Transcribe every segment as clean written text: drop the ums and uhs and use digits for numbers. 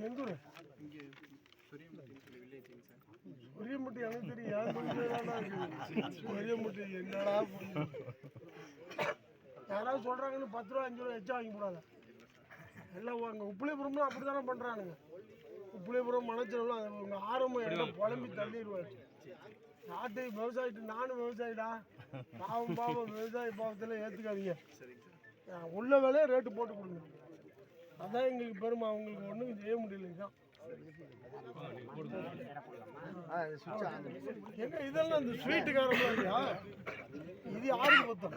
எங்கூர் ஒரியமுட்டி எனக்கு தெரியும். ஒரியமுட்டி என்னடா யாராவது சொல்றாங்கன்னு 10 ரூபா 5 ரூபா எச்சா வாங்கி போடாத. எல்லாம் அங்கே உப்புளியபுரம்லாம் அப்படி தானே பண்ணுறானுங்க. உப்புளியபுரம் மனச்செல்லாம் அது உங்கள் ஆரம்பம் எல்லாம் புலம்பி தள்ளிடுவார். நாட்டு விவசாயிட்டு நானும் விவசாயிடா, பாவம் விவசாய பாவத்தில் ஏற்றுக்காதீங்க. உள்ள வேலையை ரேட்டு போட்டு கொடுங்க. அதான் எங்களுக்கு பெருமை. அவங்களுக்கு ஒன்றும் செய்ய முடியலைங்க. எங்க இதெல்லாம் இந்த ஸ்வீட்டு காரம்லாம் இல்லையா? இது யாருக்கு பொத்தம்?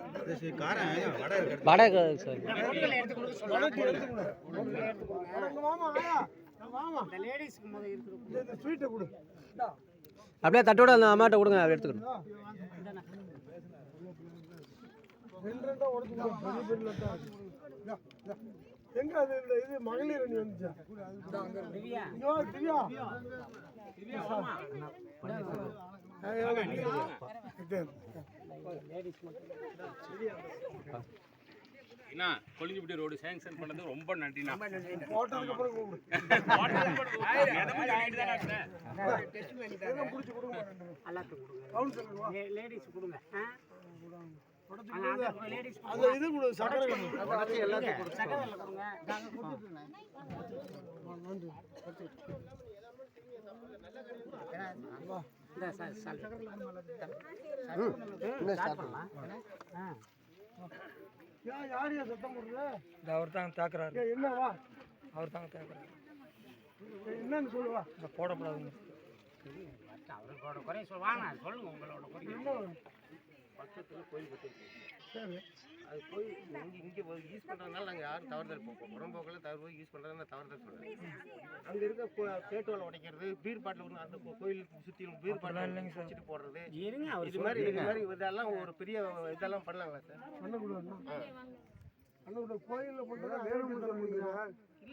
ஸ்வீட்டை கொடு. அப்படியே தட்டோட அந்த அம்மாட்ட கொடுங்க, அப்படி எடுத்துக்கணும். 2 உடச்சு பெரிய எங்க அது இது மகளிர் அணி வந்துச்சா? திவ்யா கொளிஞ்சிபட்டி ரோடு சேங்ஷன் பண்ணது ரொம்ப நன்றிண்ணா. போட்டதுக்கு அப்புறம் அந்த இது கொடு, சக்கரை எல்லாத்தையும் யார் சத்தம் போடுற? அவர் தாங்க தாக்குறாரு. என்னவா அவர் தாங்க தாக்குறாரு. என்னன்னு சொல்லுவா? போடக்கூடாதுங்க. அவரோட குறைய சொல்லுவாங்க, சொல்லுங்க உங்களோட குறை. என்ன பக்கத்தில் கோயில் கட்டிருக்கு. சரி, அது போய் இங்கே போய் யூஸ் பண்ணுறதுனால நாங்கள் யாரும் தவறுதல் போவோம். உடம்போக்கில் தவறு போய் யூஸ் பண்ணுறது நான் தவறுதல் சொல்கிறேன். அங்கே இருக்க பேட்டோலை உடைக்கிறது, பீர் பாட்டில் ஒன்று அந்த கோயிலுக்கு சுற்றி பீர் பாட்டில் வச்சுட்டு போடுறது, இது மாதிரி இதெல்லாம் ஒரு பெரிய இதெல்லாம் பண்ணலாங்களா சார்? பண்ணக்கூடாது. கோயிலில் பண்ணுறதா வேறு